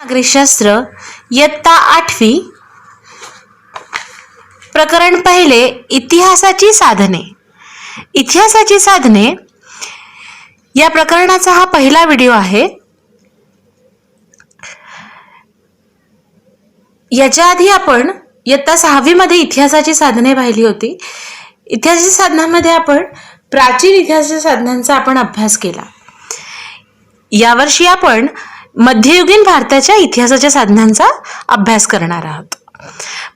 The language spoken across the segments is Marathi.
नागरिकशास्त्र इयत्ता 8वी प्रकरण पहिले इतिहासाची साधने. इतिहासाची साधने या प्रकरणाचा हा पहिला व्हिडिओ आहे. याच्या आधी आपण इयत्ता 6वी मध्ये इतिहासाची साधने पाहिली होती. इतिहासाच्या साधनांमध्ये आपण प्राचीन इतिहासाच्या साधनांचा आपण अभ्यास केला. यावर्षी आपण मध्ययुगीन भारताच्या इतिहासाच्या साधनांचा अभ्यास करणार आहोत.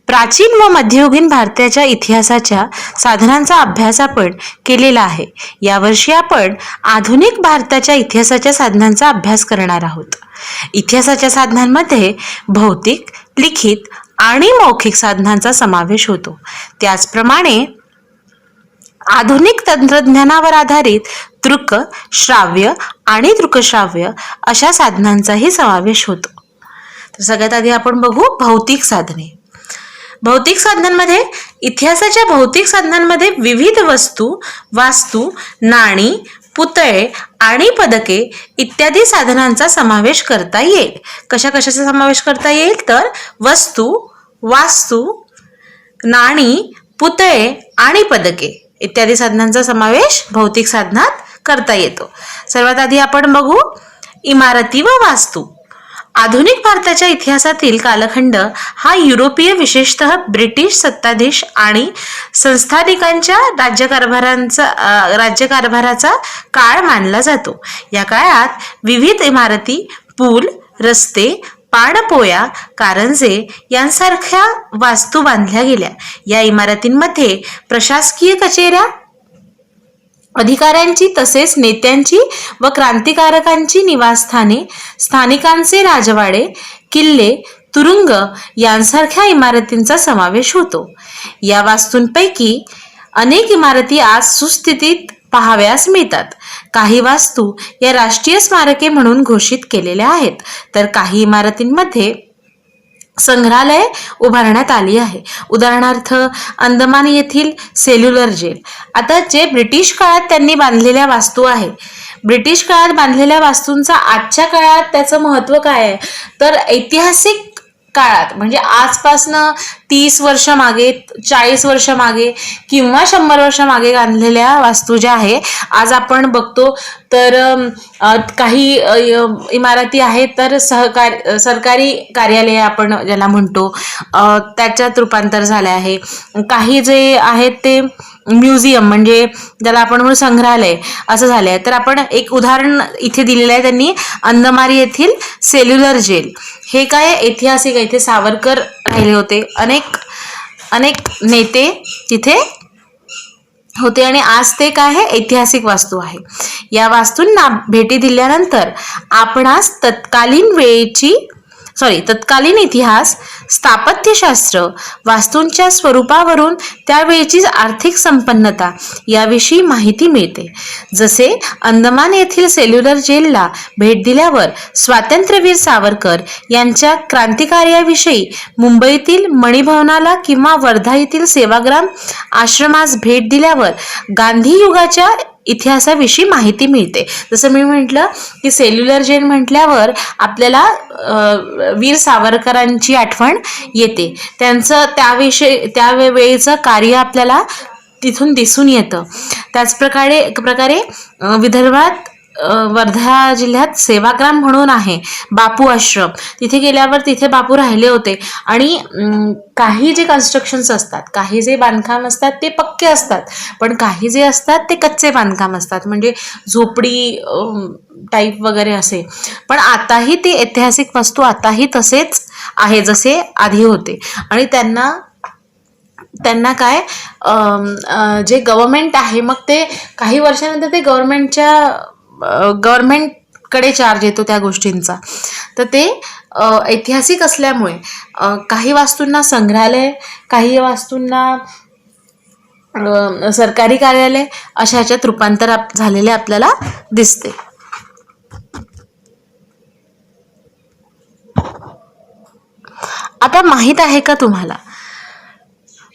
प्राचीन व मध्ययुगीन भारताच्या इतिहासाच्या साधनांचा अभ्यास आपण केलेला आहे. यावर्षी आपण आधुनिक भारताच्या इतिहासाच्या साधनांचा अभ्यास करणार आहोत. इतिहासाच्या साधनांमध्ये भौतिक, लिखित आणि मौखिक साधनांचा समावेश होतो. त्याचप्रमाणे आधुनिक तंत्रज्ञानावर आधारित दृक, श्राव्य आणि दृकश्राव्य अशा साधनांचाही समावेश होतो. तर सगळ्यात आधी आपण बघू भौतिक साधने. भौतिक साधनांमध्ये इतिहासाच्या भौतिक साधनांमध्ये विविध वस्तू, वास्तू, नाणी, पुतळे आणि पदके इत्यादी साधनांचा समावेश करता येईल. कशा कशाचा समावेश करता येईल तर वस्तू, वास्तू, नाणी, पुतळे आणि पदके इत्यादी साधनांचा समावेश भौतिक साधनात करता येतो. सर्वात आधी आपण बघू इमारती व वास्तू. आधुनिक भारताच्या इतिहासातील कालखंड हा युरोपीय, विशेषतः ब्रिटिश सत्ताधीश आणि संस्थानिकांच्या राज्यकारभाराचा काळ मानला जातो. या काळात विविध इमारती, पूल, रस्ते, पाणपोया, कारंजे यांसारख्या वास्तू बांधल्या गेल्या. या इमारतींमध्ये प्रशासकीय कचेऱ्या, अधिकाऱ्यांची तसेच नेत्यांची व क्रांतिकारकांची निवासस्थाने, स्थानिकांचे राजवाडे, किल्ले, तुरुंग यांसारख्या इमारतींचा समावेश होतो. या वास्तूंपैकी अनेक इमारती आज सुस्थितीत पाहावयास मिळतात. काही वास्तू या राष्ट्रीय स्मारके म्हणून घोषित केलेल्या आहेत, तर काही इमारतींमध्ये संग्रहालय उभारण्यात आली आहे. उदाहरणार्थ अंदमान येथील सेल्युलर जेल. आता जे ब्रिटिश काळात त्यांनी बांधलेल्या वास्तू आहे, ब्रिटिश काळात बांधलेल्या वास्तूंचा आजच्या काळात त्याचं महत्त्व काय आहे तर ऐतिहासिक काळात म्हणजे आजपासनं 30 वर्ष मागे, 40 वर्ष मागे किंवा 100 वर्ष मागे बांधलेल्या वास्तू ज्या आहे आज आपण बघतो तर काही इमारती आहेत तर सरकारी कार्यालय आपण ज्याला म्हणतो त्याच्यात रूपांतर झाले आहे. काही जे आहेत ते म्युझियम म्हणजे ज्याला आपण म्हणू संग्रहालय असं झाले आहे. तर आपण एक उदाहरण इथे दिलेलं आहे त्यांनी, अंदमान येथील सेल्युलर जेल. हे काय ऐतिहासिक, इथे सावरकर राहिले होते, अनेक नेते तिथे होते आणि आज ते काय आहे ऐतिहासिक वास्तू आहे. या वास्तूंना भेटी दिल्यानंतर आपणास तत्कालीन इतिहास, स्थापत्यशास्त्र, वास्तूंच्या स्वरूपावरून त्यावेळची आर्थिक संपन्नता याविषयी माहिती मिळते. जसे अंदमान येथील सेल्युलर जेलला भेट दिल्यावर स्वातंत्र्यवीर सावरकर यांच्या क्रांतिकार्याविषयी, मुंबईतील मणिभवनाला किंवा वर्धा येथील सेवाग्राम आश्रमास भेट दिल्यावर गांधी युगाच्या इतिहासाविषयी माहिती मिळते. जसं मी म्हटलं की सेल्युलर जेल म्हटल्यावर आपल्याला वीर सावरकरांची आठवण येते. त्यांचं त्यावेळेचं कार्य आपल्याला तिथून दिसून येतं. त्याच प्रकारे विदर्भात वर्धा जिल्ह्यात सेवाग्राम म्हणून आहे बापू आश्रम. तिथे गेल्यावर तिथे बापू राहिले होते आणि काही जे कन्स्ट्रक्शन्स असतात, काही जे बांधकाम असतात ते पक्के असतात, पण काही जे असतात ते कच्चे बांधकाम असतात म्हणजे झोपडी टाईप वगैरे असे. पण आताही ते ऐतिहासिक वस्तू आताही तसेच आहे जसे आधी होते. आणि त्यांना काय जे गव्हर्नमेंट आहे मग ते काही वर्षानंतर ते गव्हर्नमेंटकडे चार्ज येतो त्या गोष्टींचा. तर ते ऐतिहासिक असल्यामुळे काही वास्तूंना संग्रहालय, काही वास्तूंना सरकारी कार्यालय अशा ह्याच्यात रूपांतर झालेले आपल्याला दिसते. आता माहित आहे का तुम्हाला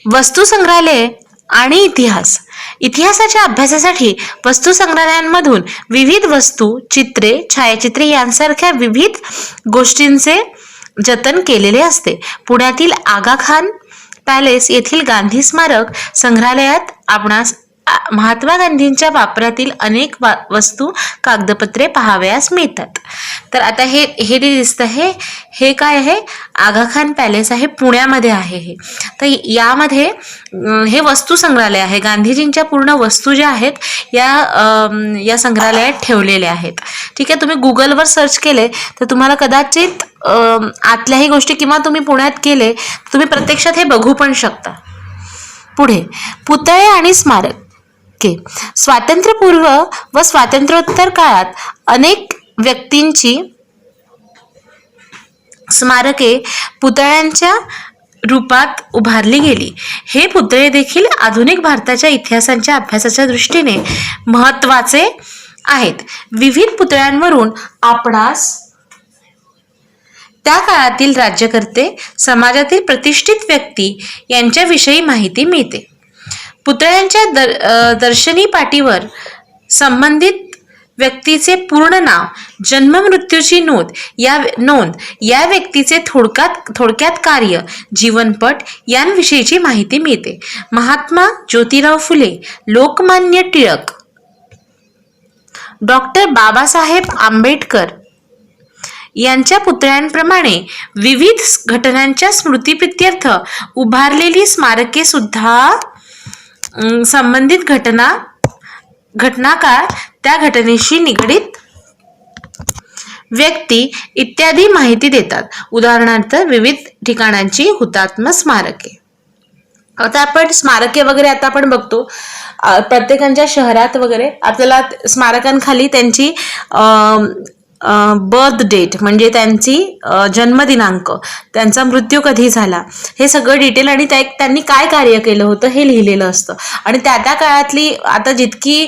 वस्तू संग्रहालय आणि इतिहास. इतिहासाच्या अभ्यासासाठी वस्तू संग्रहालयांमधून विविध वस्तू, चित्रे, छायाचित्रे यांसारख्या विविध गोष्टींचे जतन केलेले असते. पुण्यातील आगा खान पॅलेस येथील गांधी स्मारक संग्रहालयात आपणास महात्मा गांधींच्या वापरातील अनेक वस्तू, कागदपत्रे पाहावयास मिळतात. तर आता हे जे दिसतं हे काय आहे? आगा खान पॅलेस आहे, पुण्यामध्ये आहे हे. तर यामध्ये हे वस्तू संग्रहालय आहे. गांधीजींच्या पूर्ण वस्तू ज्या आहेत या संग्रहालयात ठेवलेल्या आहेत. ठीक आहे, तुम्ही गुगलवर सर्च केले तर तुम्हाला कदाचित आतल्याही गोष्टी, किंवा तुम्ही पुण्यात केले तुम्ही प्रत्यक्षात हे बघू पण शकता. पुढे पुतळे आणि स्मारक. स्वातंत्र्यपूर्व व स्वातंत्र्योत्तर काळात अनेक व्यक्तींची स्मारके पुतळ्यांच्या रूपात उभारली गेली. हे पुतळे देखील आधुनिक भारताच्या इतिहासाच्या अभ्यासाच्या दृष्टीने महत्त्वाचे आहेत. विविध पुतळ्यांवरून आपणास त्या काळातील राज्यकर्ते, समाजातील प्रतिष्ठित व्यक्ती यांच्याविषयी माहिती मिळते. पुतळ्यांच्या दर्शनी पाटीवर संबंधित व्यक्तीचे पूर्ण नाव, जन्म मृत्यूची नोंद, या व्यक्तीचे थोडक्यात कार्य, जीवनपट यांविषयीची माहिती मिळते. महात्मा ज्योतिराव फुले, लोकमान्य टिळक, डॉक्टर बाबासाहेब आंबेडकर यांच्या पुतळ्यांप्रमाणे विविध घटनांच्या स्मृतिप्रित्यर्थ उभारलेली स्मारके सुद्धा संबंधित घटनाकाळ, त्या घटनेशी निगडीत व्यक्ती इत्यादी माहिती देतात. उदाहरणार्थ विविध ठिकाणांची हुतात्मा स्मारके. आता आपण स्मारके वगैरे आता आपण बघतो प्रत्येकाच्या शहरात वगैरे आपल्याला स्मारकांखाली त्यांची बर्थ डेट म्हणजे त्यांची जन्मदिनांक, त्यांचा मृत्यू कधी झाला, हे सगळं डिटेल आणि त्यांनी काय कार्य केलं होतं हे लिहिलेलं असतं. आणि त्या काळातली आता जितकी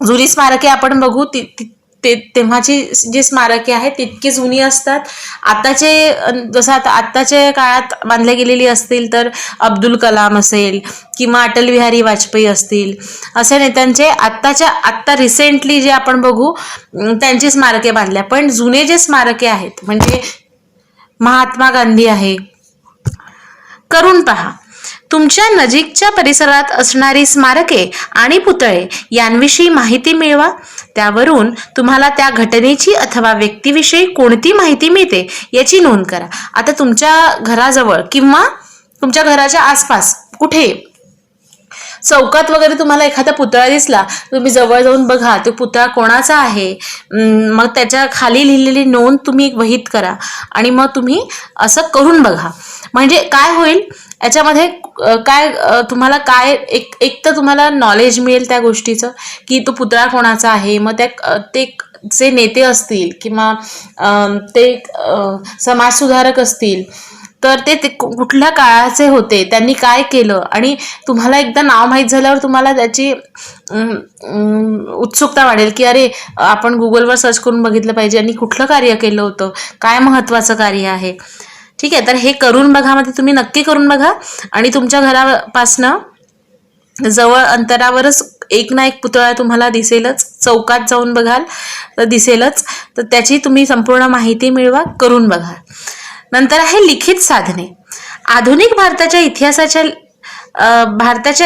जुनी स्मारके आपण बघू तेव्हाची जी स्मारके आहेत तितकी जुनी असतात. जसं आत्ताच्या काळात बांधल्या गेलेली असतील तर अब्दुल कलाम असेल किंवा अटल बिहारी वाजपेयी असतील, असे नेत्यांचे आत्ता रिसेंटली जे आपण बघू त्यांची स्मारके बांधल्या. पण जुने जे स्मारके आहेत म्हणजे महात्मा गांधी आहे, करून पहा. तुमच्या नजीकच्या परिसरात असणारी स्मारके आणि पुतळे यांविषयी माहिती मिळवा. त्यावरून तुम्हाला त्या घटनेची अथवा व्यक्तीविषयी कोणती माहिती मिळते याची नोंद करा. आता तुमच्या घराजवळ किंवा तुमच्या घराच्या आसपास कुठे चौकात वगैरे तुम्हाला एखादा पुतळा दिसला, तुम्ही जवळ जाऊन बघा तो पुतळा कोणाचा आहे. मग त्याच्या खाली लिहिलेली नोंद तुम्ही वहीत करा आणि मग तुम्ही असं करून बघा. म्हणजे काय होईल याच्यामध्ये, तुम्हाला एक तर तुम्हाला नॉलेज मिळेल त्या गोष्टीचं की तो पुतळा कोणाचा आहे. मग ते जे नेते असतील किंवा ते समाजसुधारक असतील तर ते कुठल्या काळाचे होते, त्यांनी काय केलं, आणि तुम्हाला एकदा नाव माहीत झाल्यावर तुम्हाला त्याची उत्सुकता वाढेल की अरे आपण गुगलवर सर्च करून बघितलं पाहिजे आणि कुठलं कार्य केलं होतं, काय महत्त्वाचं कार्य आहे. ठीक आहे, तर हे करून बघा, मध्ये तुम्ही नक्की करून बघा. आणि तुमच्या घरापासनं जवळ अंतरावरच एक ना एक पुतळा तुम्हाला दिसेलच. चौकात जाऊन बघाल तर दिसेलच. तर त्याची तुम्ही संपूर्ण माहिती मिळवा, करून बघा. नंतर आहे लिखित साधने. आधुनिक भारताच्या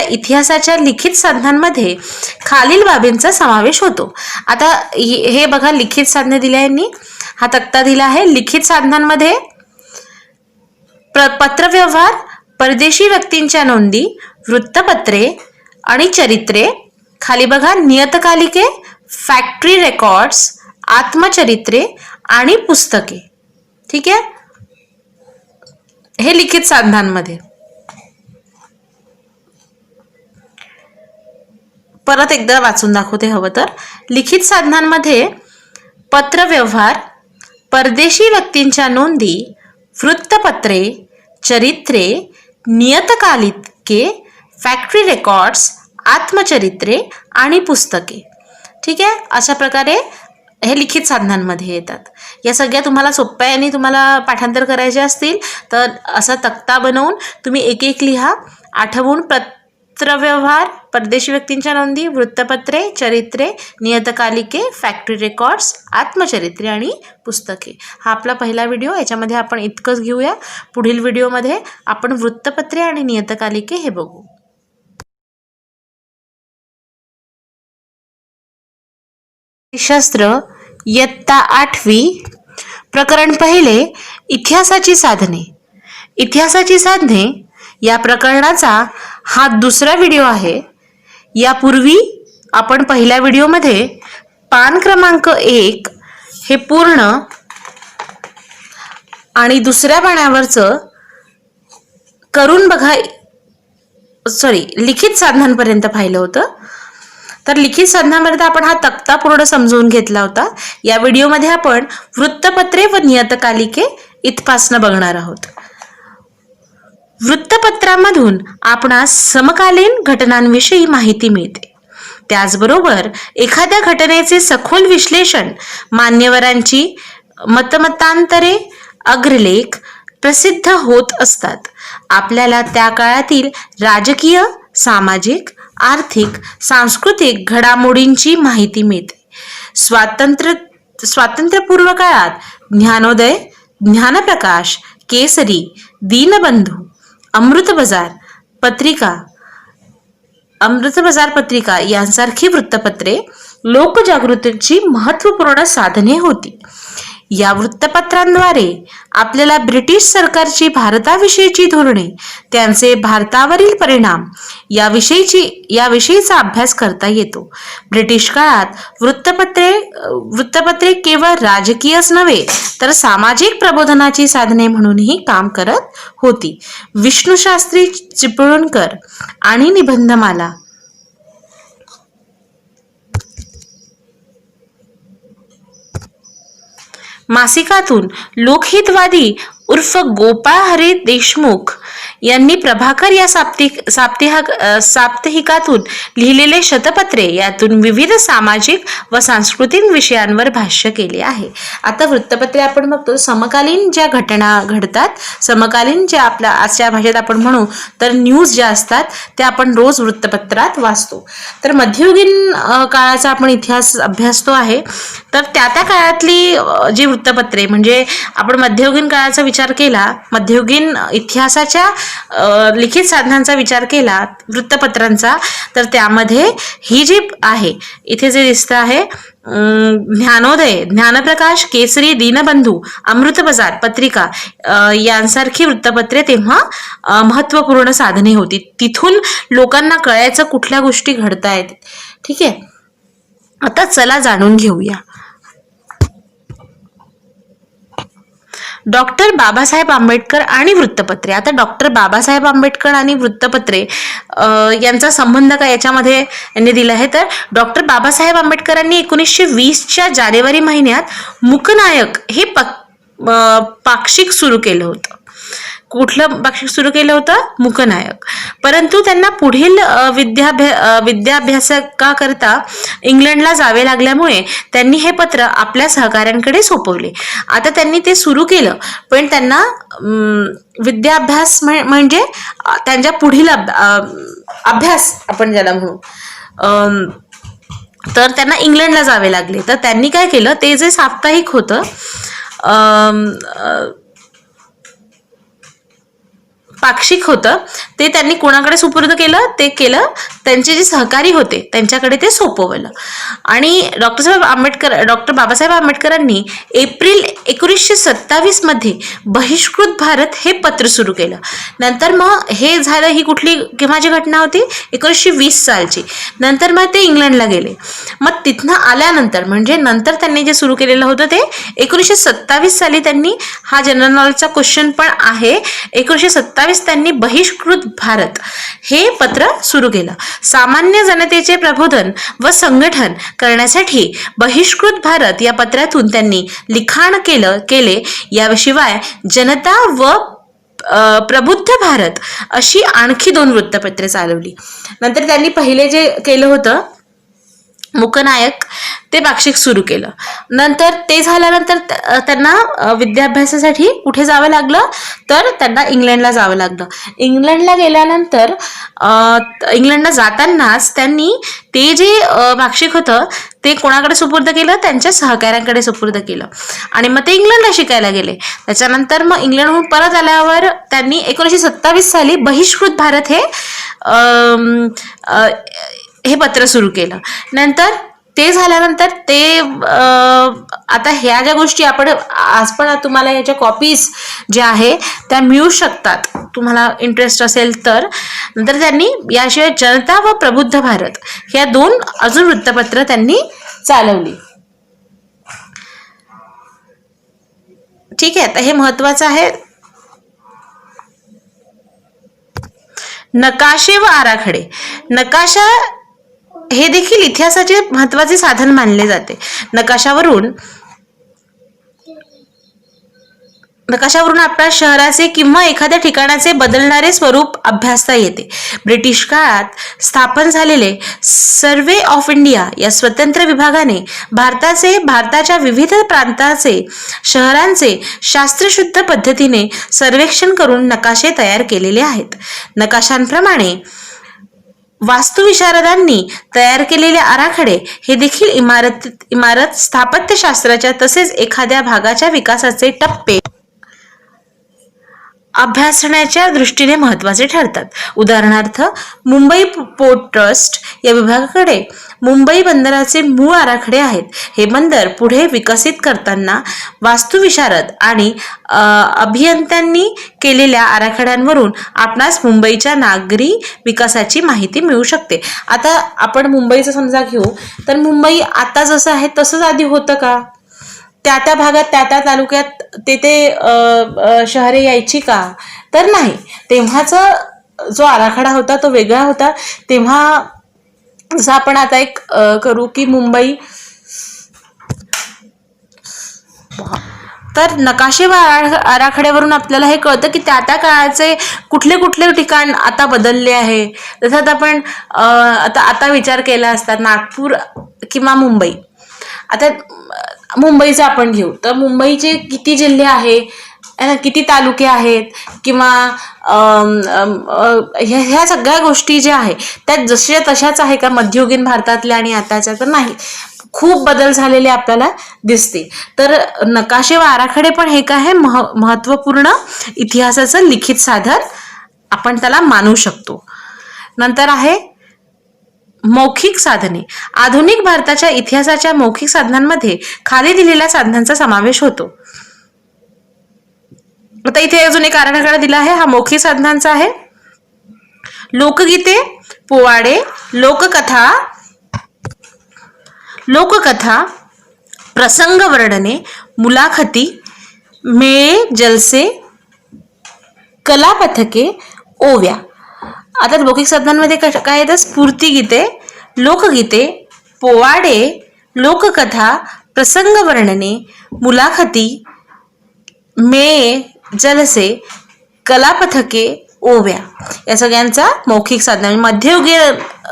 इतिहासाच्या लिखित साधनांमध्ये खालील बाबींचा समावेश होतो. आता हे बघा, लिखित साधने दिल्या यांनी, हा तक्ता दिला आहे. लिखित साधनांमध्ये पत्रव्यवहार, परदेशी व्यक्तींच्या नोंदी, वृत्तपत्रे आणि चरित्रे. खाली बघा, नियतकालिके, फॅक्टरी रेकॉर्ड्स, आत्मचरित्रे आणि पुस्तके. ठीक आहे, हे लिखित साधनांमध्ये. परत एकदा वाचून दाखवते हवं तर. लिखित साधनांमध्ये पत्रव्यवहार, परदेशी व्यक्तींच्या नोंदी, वृत्तपत्रे, चरित्रे, नियतकालिके, फॅक्टरी रेकॉर्ड्स, आत्मचरित्रे आणि पुस्तके. ठीक आहे, अशा प्रकारे हे लिखित साधनांमध्ये येतात. या सगळ्या तुम्हाला सोप्या आणि तुम्हाला पाठांतर करायचे असतील तर असा तक्ता बनवून तुम्ही एक एक लिहा. आठवून पत्रव्यवहार, परदेशी व्यक्तींच्या नोंदी, वृत्तपत्रे, चरित्रे, नियतकालिके, फॅक्टरी रेकॉर्ड्स, आत्मचरित्रे आणि पुस्तके. हा आपला पहिला व्हिडिओ. याच्यामध्ये आपण इतकंच घेऊया. पुढील व्हिडिओमध्ये आपण वृत्तपत्रे आणि नियतकालिके हे बघू. शास्त्र इयत्ता 8वी, प्रकरण पहिले, इतिहासाची साधने. इतिहासाची साधने या प्रकरणाचा हा दुसरा व्हिडिओ आहे. यापूर्वी आपण पहिल्या व्हिडिओमध्ये पान क्रमांक 1 हे पूर्ण आणि दुसऱ्या पानावरचं करून बघा लिखित साधनांपर्यंत पाहिलं होतं. तर लिखित साधनांपर्यंत आपण हा तक्ता पूर्ण समजून घेतला होता. या व्हिडिओमध्ये आपण वृत्तपत्रे व नियतकालिके इथपासनं बघणार आहोत. वृत्तपत्रांमधून आपणास समकालीन घटनांविषयी माहिती मिळते. त्याचबरोबर एखाद्या घटनेचे सखोल विश्लेषण, मान्यवरांची मतमतांतरे, अग्रलेख प्रसिद्ध होत असतात. आपल्याला त्या काळातील राजकीय, सामाजिक, आर्थिक, सांस्कृतिक घडामोडींची माहिती मिळते. स्वातंत्र्यपूर्व काळात ज्ञानोदय, ज्ञानप्रकाश, केसरी, दीनबंधू, अमृत बाजार पत्रिका यांसारखी वृत्तपत्रे लोकजागृतीची महत्त्वपूर्ण साधने होती. या वृत्तपत्रांद्वारे आपल्याला ब्रिटिश सरकारची भारताविषयीची धोरणे, त्यांचे भारतावरील परिणाम याविषयीचा अभ्यास करता येतो. ब्रिटिश काळात वृत्तपत्रे केवळ राजकीयच नव्हे तर सामाजिक प्रबोधनाची साधने म्हणूनही काम करत होती. विष्णुशास्त्री चिपळूणकर आणि निबंधमाला मासिकातून लोकहितवादी उर्फ गोपाळ हरी देशमुख यांनी प्रभाकर या साप्ताहिकातून लिहिलेले शतपत्रे यातून विविध सामाजिक व सांस्कृतिक विषयांवर भाष्य केले आहे. आता वृत्तपत्रे आपण बघतो समकालीन ज्या घटना घडतात, समकालीन ज्या आपल्या आजच्या भाषेत आपण म्हणू तर न्यूज ज्या असतात त्या आपण रोज वृत्तपत्रात वाचतो. तर मध्ययुगीन काळाचा आपण इतिहास अभ्यासतो आहे. तर त्या काळातली जी वृत्तपत्रे, म्हणजे आपण मध्ययुगीन काळाचा विचार केला, मध्ययुगीन इतिहासाच्या लिखित साधनांचा विचार केला वृत्तपत्रांचा, तर त्यामध्ये ही जी आहे इथे जे दिसतं आहे ज्ञानोदय, ज्ञानप्रकाश, केसरी, दीनबंधू, अमृत बाजार पत्रिका यांसारखी वृत्तपत्रे तेव्हा महत्त्वपूर्ण साधने होती. तिथून लोकांना कळायचं कुठल्या गोष्टी घडतायत. ठीक आहे, आता चला जाणून घेऊया. डॉक्टर बाबासाहेब आंबेडकर आणि वृत्तपत्रे. आता डॉक्टर बाबासाहेब आंबेडकर आणि वृत्तपत्रे यांचा संबंध काय याच्यामध्ये यांनी दिला आहे. तर डॉक्टर बाबासाहेब आंबेडकरांनी 1920च्या जानेवारी महिन्यात मूकनायक हे पाक्षिक सुरू केलं होतं. कुठलं पाक्षिक सुरू केलं होतं? मूकनायक. परंतु त्यांना पुढील विद्याभ्यासाकरता इंग्लंडला जावे लागल्यामुळे त्यांनी हे पत्र आपल्या सहकाऱ्यांकडे सोपवले. आता त्यांनी ते सुरू केलं, पण त्यांना विद्याभ्यास म्हणजे त्यांच्या पुढील अभ्यास आपण ज्याला म्हणू, तर त्यांना इंग्लंडला जावे लागले. तर त्यांनी काय केलं, ते जे साप्ताहिक होतं पाक्षिक होतं ते त्यांनी कोणाकडे सुपूर्द केलं, ते केलं त्यांचे जे सहकारी होते त्यांच्याकडे ते सोपवलं. आणि डॉक्टर बाबासाहेब आंबेडकरांनी एप्रिल 1927 मध्ये बहिष्कृत भारत हे पत्र सुरू केलं. नंतर मग हे झालं, ही केव्हाची घटना होती? 1920 सालची. नंतर मग ते इंग्लंडला गेले. मग तिथनं आल्यानंतर म्हणजे नंतर त्यांनी जे सुरू केलेलं होतं ते 1927 साली त्यांनी, हा जनरल नॉलेजचा क्वेश्चन पण आहे, 1927 त्यांनी बहिष्कृत भारत हे पत्र सुरू केलं. सामान्य जनतेचे प्रबोधन व संघटन करण्यासाठी बहिष्कृत भारत या पत्रातून त्यांनी लिखाण केले. याशिवाय जनता व प्रबुद्ध भारत अशी आणखी 2 वृत्तपत्रे चालवली. नंतर त्यांनी पहिले जे केलं होतं मूकनायक, ते पाक्षिक सुरू केलं. नंतर ते झाल्यानंतर त्यांना विद्याभ्यासासाठी कुठे जावं लागलं, तर त्यांना इंग्लंडला जावं लागलं. इंग्लंडला गेल्यानंतर इंग्लंडला जातानाच त्यांनी ते जे पाक्षिक होतं ते कोणाकडे सुपूर्द केलं, त्यांच्या सहकाऱ्यांकडे सुपूर्द केलं आणि मग ते इंग्लंडला शिकायला गेले. त्याच्यानंतर मग इंग्लंडहून परत आल्यावर त्यांनी 1927 साली बहिष्कृत भारत हे पत्र सुरू केलं. नंतर ते झाल्यानंतर ते आता ह्या ज्या गोष्टी आपण आज पण तुम्हाला याच्या कॉपीज ज्या आहे त्या मिळू शकतात, तुम्हाला इंटरेस्ट असेल तर. नंतर त्यांनी याशिवाय जनता व प्रबुद्ध भारत ह्या 2 अजून वृत्तपत्र त्यांनी चालवली. ठीक आहे, आता हे महत्वाचं आहे. नकाशे व आराखडे. नकाशा हे देखील इतिहासाचे महत्वाचे साधन मानले जाते. नकाशावरून आपल्या शहराचे किंवा एखाद्या ठिकाणाचे बदलणारे स्वरूप अभ्यासता येते. ब्रिटिश काळात स्थापन झालेले सर्वे ऑफ इंडिया या स्वतंत्र विभागाने भारताच्या विविध प्रांताचे शहरांचे शास्त्रशुद्ध पद्धतीने सर्वेक्षण करून नकाशे तयार केलेले आहेत. नकाशांप्रमाणे वास्तुविशारदांनी तयार केलेले आराखडे हे देखील इमारत स्थापत्यशास्त्राच्या तसेच एखाद्या भागाच्या विकासाचे टप्पे अभ्यासण्याच्या दृष्टीने महत्वाचे ठरतात. उदाहरणार्थ, मुंबई पोर्ट ट्रस्ट या विभागाकडे मुंबई बंदराचे मूळ आराखडे आहेत. हे बंदर पुढे विकसित करताना वास्तुविशारद आणि अभियंत्यांनी केलेल्या आराखड्यांवरून आपणास मुंबईच्या नागरी विकासाची माहिती मिळू शकते. आता आपण मुंबईचं समजा घेऊ, तर मुंबई आता जसं आहे तसंच आधी होतं का? त्या भागात त्या तालुक्यात ते शहरे यायची का? तर नाही. तेव्हाचा जो आराखडा होता तो वेगळा होता. तेव्हा जसं आपण आता एक करू की मुंबई, तर नकाशे व आराखड्यावरून आपल्याला हे कळतं की त्या काळाचे कुठले ठिकाण आता बदलले आहे. जसं आपण आता विचार केला असता नागपूर किंवा मुंबई. आता मुंबईचं आपण घेऊ, तर मुंबईचे किती जिल्हे आहे, किती तालुके आहेत, किंवा ह्या सगळ्या गोष्टी ज्या आहे त्या जशा तशाच आहे का मध्ययुगीन भारतातल्या आणि आताच्या? तर नाही, खूप बदल झालेले आपल्याला दिसते. तर नकाशे व आराखडे पण हे काय आहे, महत्वपूर्ण इतिहासाचं लिखित साधन आपण त्याला मानू शकतो. नंतर आहे मौखिक साधने. आधुनिक भारताच्या इतिहासाच्या मौखिक साधनांमध्ये खाली दिलेल्या साधनांचा समावेश होतो. आता इथे अजून एक आराखडा दिला आहे, हा मौखिक साधनांचा आहे. लोकगीते, पोवाडे, लोककथा, प्रसंग वर्णने, मुलाखती, मेळे, जलसे, कलापथके, ओव्या. आता मौखिक साधनांमध्ये काय येतं? स्फूर्तिगीते, लोकगीते, पोवाडे, लोककथा, प्रसंग वर्णने, मुलाखती, मेळे, जलसे, कलापथके, ओव्या या सगळ्यांचा मौखिक साधने.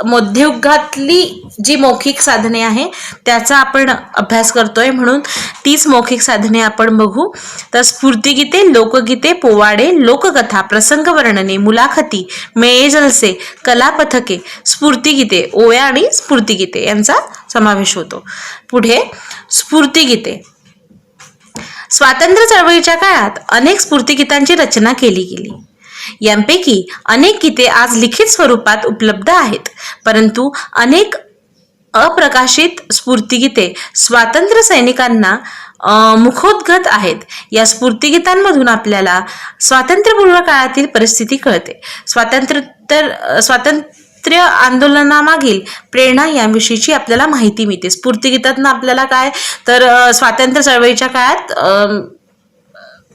मध्ययुगातली जी मौखिक साधने आहे त्याचा आपण अभ्यास करतोय, म्हणून तीच मौखिक साधने आपण बघू. तर स्फूर्तिगीते, लोकगीते, पोवाडे, लोककथा, प्रसंग वर्णने, मुलाखती, मेळे, जलसे, कलापथके, स्फूर्तिगीते, ओव्या आणि स्फूर्तिगीते यांचा समावेश होतो. पुढे स्फूर्तिगीते. स्वातंत्र्य चळवळीच्या काळात अनेक स्फूर्तिगीतांची रचना केली गेली. यांपैकी अनेक गीते आज लिखित स्वरूपात उपलब्ध आहेत, परंतु अनेक अप्रकाशित स्फूर्तिगीते स्वातंत्र्य सैनिकांना मुखोद्गत आहेत. या स्फूर्तिगीतांमधून आपल्याला स्वातंत्र्यपूर्व काळातील परिस्थिती कळते. स्वातंत्र्य आंदोलनामागील प्रेरणा याविषयीची आपल्याला माहिती मिळते. स्फूर्तिगीतातनं आपल्याला काय, तर स्वातंत्र्य चळवळीच्या काळात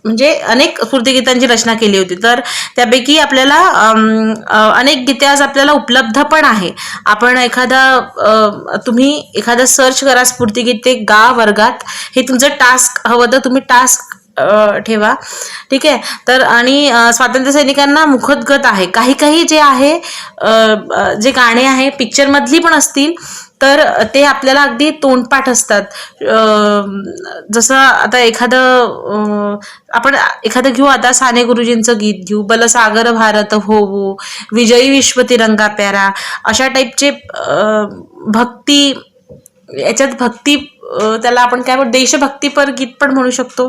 म्हणजे अनेक स्फूर्तिगीतांची रचना केली होती. तर त्यापैकी आपल्याला अनेक गीते आज आपल्याला उपलब्ध पण आहे. आपण तुम्ही एखादं सर्च करा, स्फूर्तिगीते गा वर्गात. हे तुमचं टास्क हवं तर तुम्ही टास्क ठेवा, ठीक आहे. तर आणि स्वातंत्र्य सैनिकांना मुखोद्गत आहे. काही जे आहे जे गाणे आहे पिक्चर मधली पण असतील तर ते आपल्याला अगदी तोंडपाठ असतात. जसं आता आपण एखादं घेऊ, आता साने गुरुजींचं गीत घेऊ, बल सागर भारत होवो, विजयी विश्व तिरंगा प्यारा, अशा टाईपचे भक्ती, याच्यात भक्ती, त्याला आपण काय म्हणतो, देशभक्तीपर गीत पण म्हणू शकतो,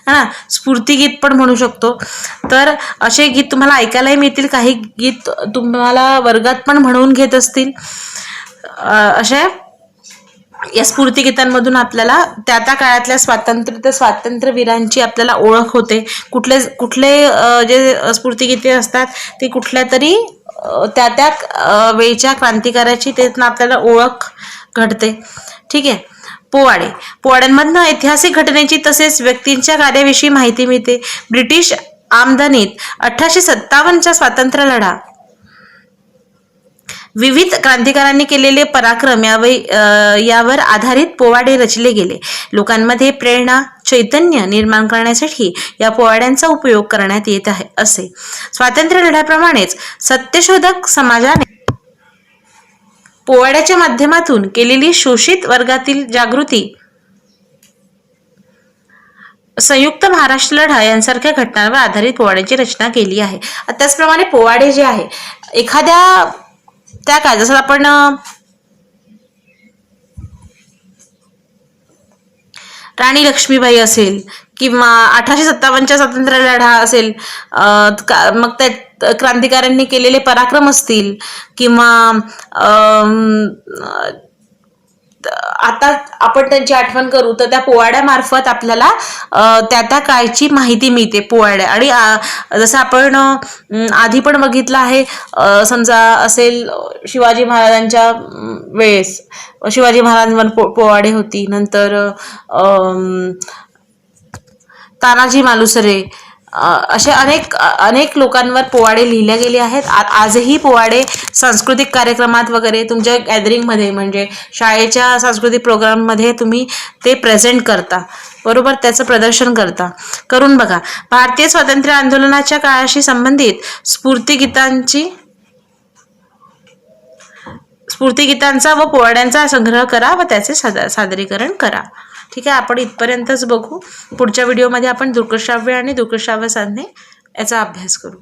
हा, स्फूर्तिगीत पण म्हणू शकतो. तर असे गीत तुम्हाला ऐकायलाही मिळतील. काही गीत तुम्हाला वर्गात पण म्हणून घेत असतील. अशा या स्फूर्तिगीतांमधून आपल्याला त्या त्या काळातल्या स्वातंत्र्यवीरांची आपल्याला ओळख होते. कुठले जे स्फूर्तिगीते असतात ते कुठल्या तरी त्या त्या वेळच्या क्रांतिकाराची त्यातून आपल्याला ओळख घडते. ठीक आहे. पोवाड्यांमधनं ऐतिहासिक घटनेची तसेच व्यक्तींच्या कार्याविषयी माहिती मिळते. ब्रिटिश आमदानीत 1857च्या स्वातंत्र्य लढा, विविध क्रांतिकारांनी केलेले पराक्रम यावर आधारित पोवाडे रचले गेले. लोकांमध्ये प्रेरणा, चैतन्य निर्माण करण्यासाठी या पोवाड्यांचा उपयोग करण्यात येत असे. स्वातंत्र्य लढ्याप्रमाणेच सत्यशोधक समाजाने पोवाड्याच्या माध्यमातून केलेली शोषित वर्गातील जागृती, संयुक्त महाराष्ट्र लढा यांसारख्या घटनांवर आधारित पोवाड्यांची रचना केली आहे. त्याचप्रमाणे पोवाडे जे आहे, एखाद्या त्या काय, जसं आपण राणी लक्ष्मीबाई असेल किंवा 1857च्या स्वातंत्र्य लढा असेल, मग त्या क्रांतिकारांनी केलेले पराक्रम असतील, किंवा आता आपण त्यांची आठवण करू तर त्या पोवाड्यामार्फत आपल्याला त्या त्या काळची माहिती मिळते. पोवाड्या आणि जसं आपण आधी पण बघितलं आहे, समजा असेल शिवाजी महाराजांच्या वेळेस शिवाजी महाराजांवर पोवाडे होती, नंतर तानाजी मालुसरे, असे अनेक लोकांवर पोवाडे लिहिले गेले आहेत. आजही पोवाडे सांस्कृतिक कार्यक्रमात वगैरे तुमच्या गॅदरिंगमध्ये, म्हणजे शाळेच्या सांस्कृतिक प्रोग्राममध्ये तुम्ही ते प्रेझेंट करता, बरोबर, त्याचं प्रदर्शन करून बघा. भारतीय स्वातंत्र्य आंदोलनाच्या काळाशी संबंधित स्फूर्तिगीतांचा व पोवाड्यांचा संग्रह करा व त्याचे सादरीकरण करा. ठीक आहे. आपण इथपर्यंतच बघू. पुढच्या व्हिडिओमध्ये आपण दृकश्राव्य आणि दृकश्राव्य साधने याचा अभ्यास करू.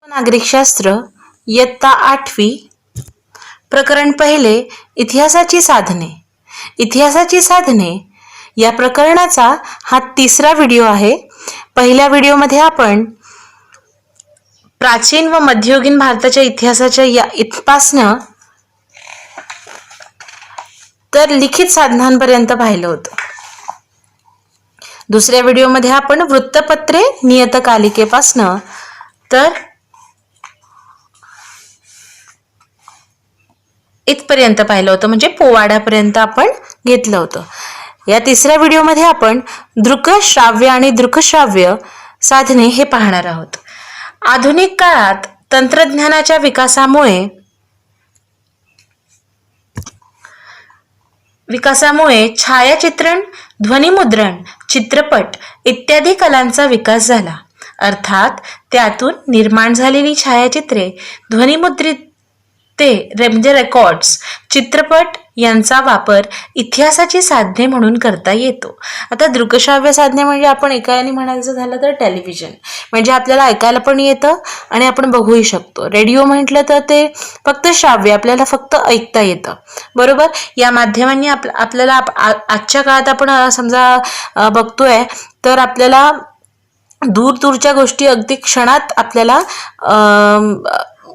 नागरिकशास्त्र, इयत्ता 8वी, प्रकरण 1, इतिहासाची साधने. इतिहासाची साधने या प्रकरणाचा हा 3रा व्हिडिओ आहे. पहिल्या व्हिडिओमध्ये आपण प्राचीन व मध्ययुगीन भारताच्या इतिहासाच्या इथपासनं तर लिखित साधनांपर्यंत पाहिलं होतं. दुसऱ्या व्हिडिओमध्ये आपण वृत्तपत्रे, नियतकालिकेपासनं तर इथपर्यंत पाहिलं होतं, म्हणजे पोवाड्यापर्यंत आपण घेतलं होतं. या 3ऱ्या व्हिडिओमध्ये आपण दृकश्राव्य आणि दृकश्राव्य साधने हे पाहणार आहोत. आधुनिक काळात तंत्रज्ञानाच्या विकासामुळे छायाचित्रण, ध्वनिमुद्रण, चित्रपट इत्यादी कलांचा विकास झाला. अर्थात त्यातून निर्माण झालेली छायाचित्रे, ध्वनिमुद्रित म्हणजे रेकॉर्ड्स, चित्रपट यांचा वापर इतिहासाची साधने म्हणून करता येतो. आता दृकश्राव्य साधने म्हणजे आपण एकाने म्हणायचं झालं तर टेलिव्हिजन, म्हणजे आपल्याला ऐकायला पण येतं आणि आपण बघूही शकतो. रेडिओ म्हटलं तर ते फक्त श्राव्य, आपल्याला फक्त ऐकता येतं, बरोबर. या माध्यमांनी आपल्याला आजच्या काळात आपण समजा बघतोय तर आपल्याला दूरच्या गोष्टी अगदी क्षणात आपल्याला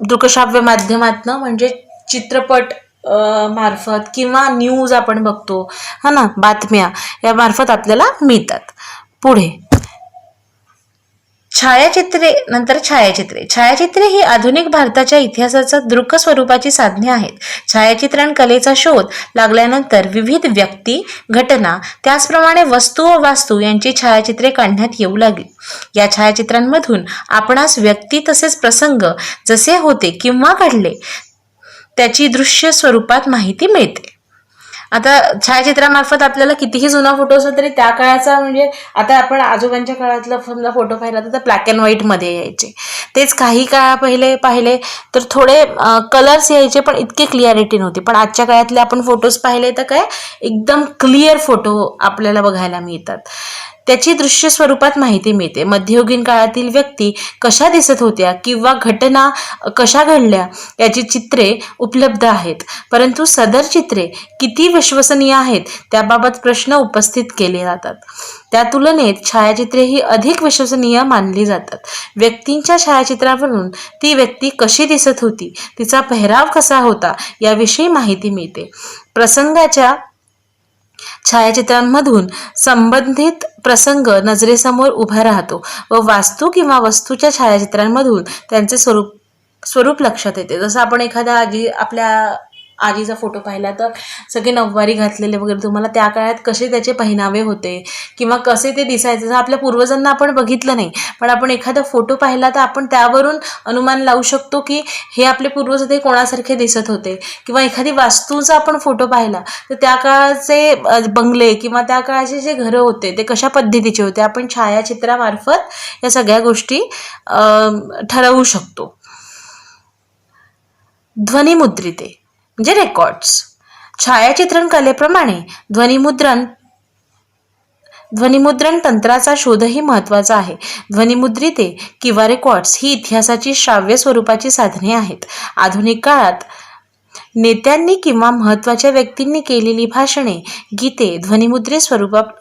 दृकश्राव्य माध्यमातनं, म्हणजे चित्रपट मार्फत किंवा न्यूज आपण बघतो, हा ना, बातम्या या मार्फत आपल्याला मिळतात. पुढे छायाचित्रे ही आधुनिक भारताच्या इतिहासाचा दृक स्वरूपाची साधने आहेत. छायाचित्रण कलेचा शोध लागल्यानंतर विविध व्यक्ती, घटना, त्याचप्रमाणे वस्तू व वास्तू यांची छायाचित्रे काढण्यात येऊ लागली. या छायाचित्रांमधून आपणास व्यक्ती तसेच प्रसंग जसे होते किंवा घडले त्याची दृश्य स्वरूपात माहिती मिळते. आता छायाचित्रामार्फत आपल्याला कितीही जुना फोटो असला तरी त्या काळाचा, म्हणजे आता आपण आजोबांच्या काळातला समजा फोटो पाहिला तर ब्लॅक अँड व्हाईटमध्ये यायचे. तेच काही काळा पहिले पाहिले तर थोडे कलर्स यायचे, पण इतके क्लिअरिटी नव्हती. पण आजच्या काळातले आपण फोटोज पाहिले तर काय एकदम क्लिअर फोटो आपल्याला बघायला मिळतात. त्याची दृश्य स्वरूपात माहिती मिळते. मध्ययुगीन काळातील व्यक्ती कशा दिसत होत्या किंवा घटना कशा घडल्या याची चित्रे उपलब्ध आहेत. परंतु सदर चित्रे किती विश्वसनीय आहेत त्याबाबत प्रश्न उपस्थित केले जातात. त्या तुलनेत छायाचित्रे ही अधिक विश्वसनीय मानली जातात. व्यक्तींच्या छायाचित्रावरून ती व्यक्ती कशी दिसत होती, तिचा पेहराव कसा होता याविषयी माहिती मिळते. प्रसंगाच्या छायाचित्रांमधून संबंधित प्रसंग नजरेसमोर उभा राहतो व वास्तू किंवा वस्तूच्या छायाचित्रांमधून त्यांचे स्वरूप लक्षात येते. जसं आपण एखादा आपल्या आजीचा फोटो पाहिला तर सगळे नऊवारी घातलेले वगैरे, तुम्हाला त्या काळात कसे त्याचे पहिनावे होते किंवा कसे ते दिसायचे, जसं आपल्या पूर्वजांना आपण बघितलं नाही, पण आपण एखादा फोटो पाहिला तर आपण त्यावरून अनुमान लावू शकतो की हे आपले पूर्वज होते, कोणासारखे दिसत होते. किंवा एखादी वास्तूचा आपण फोटो पाहिला तर त्या काळाचे बंगले किंवा त्या काळाचे जे घरं होते ते कशा पद्धतीचे होते, आपण छायाचित्रामार्फत या सगळ्या गोष्टी ठरवू शकतो. ध्वनिमुद्रिते म्हणजे रेकॉर्ड्स. छायाचित्रण कलेप्रमाणे ध्वनिमुद्रण तंत्राचा शोधही महत्त्वाचा आहे. ध्वनिमुद्रिते किंवा रेकॉर्ड्स ही इतिहासाची श्राव्य स्वरूपाची साधने आहेत. आधुनिक काळात नेत्यांनी किंवा महत्त्वाच्या व्यक्तींनी केलेली भाषणे, गीते ध्वनिमुद्रित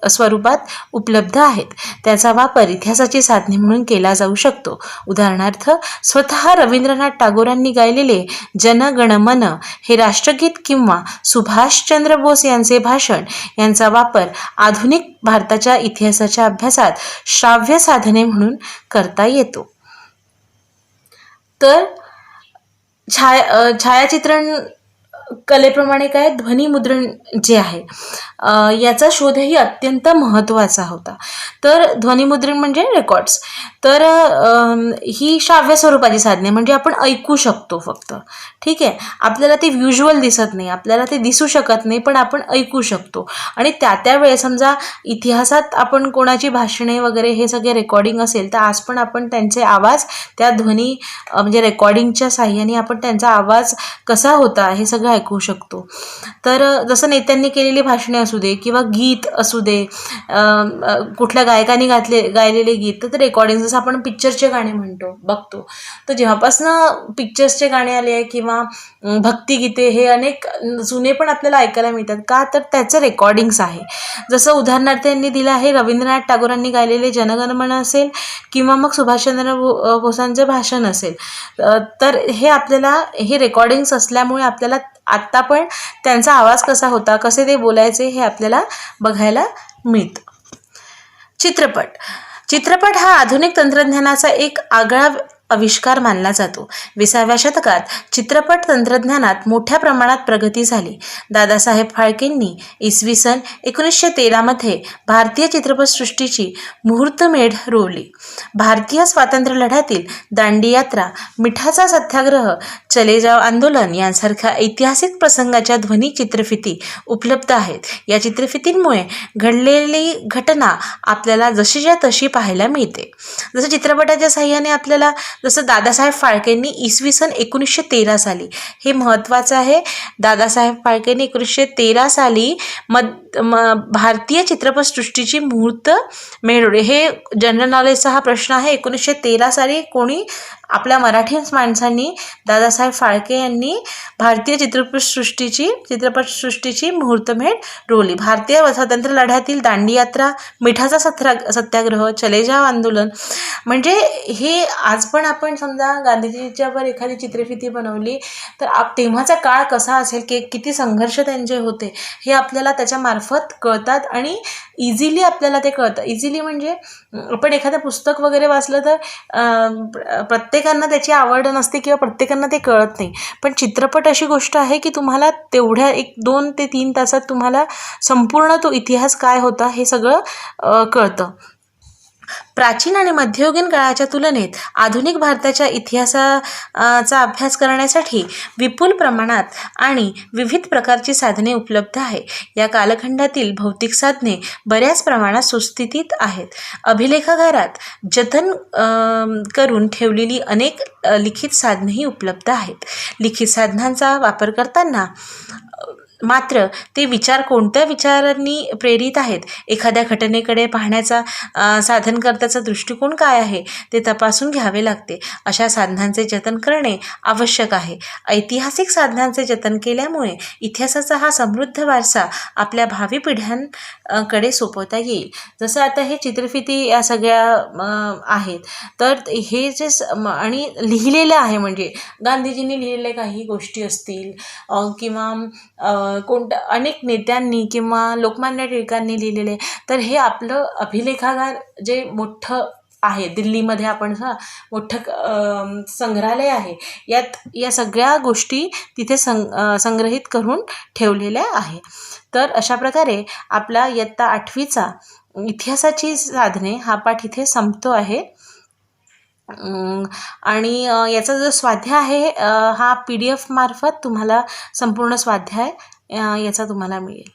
स्वरूपात उपलब्ध आहेत. त्याचा वापर इतिहासाची साधने म्हणून केला जाऊ शकतो. उदाहरणार्थ, स्वतः रवींद्रनाथ टागोरांनी गायलेले जन गण मन हे राष्ट्रगीत किंवा सुभाषचंद्र बोस यांचे भाषण यांचा वापर आधुनिक भारताच्या इतिहासाच्या अभ्यासात श्राव्य साधने म्हणून करता येतो. तर छायाचित्रण कलेप्रमाणे काय ध्वनिमुद्रण जे आहे याचा शोधही अत्यंत महत्त्वाचा होता. तर ध्वनिमुद्रण म्हणजे रेकॉर्ड्स. तर ही श्राव्य स्वरूपाची साधने म्हणजे आपण ऐकू शकतो फक्त, ठीक आहे. आपल्याला ते व्हिज्युअल दिसत नाही, आपल्याला ते दिसू शकत नाही, पण आपण ऐकू शकतो. आणि त्या वेळेस समजा इतिहासात आपण कोणाची भाषणे वगैरे हे सगळे रेकॉर्डिंग असेल तर आज पण आपण त्यांचे आवाज त्या ध्वनी म्हणजे रेकॉर्डिंगच्या साह्याने आपण त्यांचा आवाज कसा होता हे सगळं ऐकू शकतो. तर जसं नेत्यांनी केलेली भाषणे असू दे किंवा गीत असू दे, कुठल्या गायकांनी गायलेले गीत, तर रेकॉर्डिंग जसं आपण पिक्चरचे गाणे बघतो, तर जेव्हापासनं पिक्चर्सचे गाणे आले किंवा भक्तिगीते हे अनेक जुने पण आपल्याला ऐकायला मिळतात. का तर त्याचं रेकॉर्डिंग्स आहे. जसं उदाहरणार्थ यांनी दिलं आहे रवींद्रनाथ टागोरांनी गायलेले जनगणमन असेल किंवा मग सुभाषचंद्र बोसांचे भाषण असेल, तर हे आपल्याला हे रेकॉर्डिंग्स असल्यामुळे आपल्याला आत्ता पण त्यांचा आवाज कसा होता, कसे ते बोलायचे हे आपल्याला बघायला मिळतं. चित्रपट हा आधुनिक तंत्रज्ञानाचा एक आगळा आविष्कार मानला जातो. 20व्या शतकात चित्रपट तंत्रज्ञानात मोठ्या प्रमाणात प्रगती झाली. दादासाहेब फाळकेंनी इसवी सन 1913 भारतीय चित्रपटसृष्टीची मुहूर्तमेढ रोवली. भारतीय स्वातंत्र्य लढ्यातील दांडी यात्रा, मिठाचा सत्याग्रह, चले जाव आंदोलन यांसारख्या ऐतिहासिक प्रसंगाच्या ध्वनी चित्रफिती उपलब्ध आहेत. या चित्रफितींमुळे घडलेली घटना आपल्याला जशीच्या तशी पाहायला मिळते. जसं चित्रपटाच्या साह्याने आपल्याला, जसं दादासाहेब फाळकेंनी इसवी सन 1913 साली, हे महत्त्वाचं आहे, दादासाहेब फाळकेंनी 1913 साली भारतीय चित्रपटसृष्टीची मुहूर्तमेढ रोवली. हे जनरल नॉलेजचा हा प्रश्न आहे. 1913 साली कोणी आपल्या मराठी माणसांनी, दादासाहेब फाळके यांनी भारतीय चित्रपटसृष्टीची मुहूर्तमेढ रोवली. भारतीय स्वातंत्र्य लढ्यातील दांडी यात्रा, मिठाचा सत्याग्रह, चले जाव आंदोलन, म्हणजे हे आज पण आपण समजा गांधीजीच्यावर एखादी चित्रफिती बनवली तर तेव्हाचा काळ कसा असेल, किती संघर्ष त्यांचे होते हे आपल्याला त्याच्या मार्फत कळतात आणि इझिली आपल्याला ते कळतं. इझिली म्हणजे आपण एखादं पुस्तक वगैरे वाचलं तर प्रत्येकांना त्याची आवड नसते किंवा प्रत्येकांना ते कळत नाही, पण चित्रपट अशी गोष्ट आहे की तुम्हाला तेवढ्या 1-2 ते 3 तासात तुम्हाला संपूर्ण तो इतिहास काय होता हे सगळं कळतं. प्राचीन आणि मध्ययुगीन काळाच्या तुलनेत आधुनिक भारताच्या इतिहासाचा अभ्यास करण्यासाठी विपुल प्रमाणात आणि विविध प्रकारची साधने उपलब्ध आहे. या कालखंडातील भौतिक साधने बऱ्याच प्रमाणात सुस्थितीत आहेत. अभिलेखागारात जतन करून ठेवलेली अनेक लिखित साधनेही उपलब्ध आहेत. लिखित साधनांचा वापर करताना मात्र ते कोणत्या विचारांनी प्रेरित आहेत, एखाद्या घटनेकडे पाहण्याचा साधनकर्त्याचा दृष्टिकोन काय आहे ते तपासून घ्यावे लागते. अशा साधनांचे जतन करणे आवश्यक आहे. ऐतिहासिक साधनांचे जतन केल्यामुळे इतिहासाचा हा समृद्ध वारसा आपल्या भावी पिढ्यांकडे सोपवता येईल. जसं आता हे चित्रफिती या सगळ्या आहेत, तर हे जे आणि लिहिलेलं आहे, म्हणजे गांधीजींनी लिहिलेल्या काही गोष्टी असतील किंवा अनेक नेत्यांनी किंवा लोकमान्य टिळकांनी लिहिलेले, तर हे आपलं अभिलेखागार जे मोठं आहे, दिल्लीमध्ये आपण मोठं संग्रहालय आहे, या सगळ्या गोष्टी तिथे संग्रहित करून ठेवलेल्या आहे. तर अशा प्रकारे आपला इयत्ता 8वीचा इतिहासाची साधने हा पाठ इथे संपतो आहे. आणि याचा जो स्वाध्याय आहे हा PDF मार्फत तुम्हाला संपूर्ण स्वाध्याय याचा तुम्हाला मिळेल.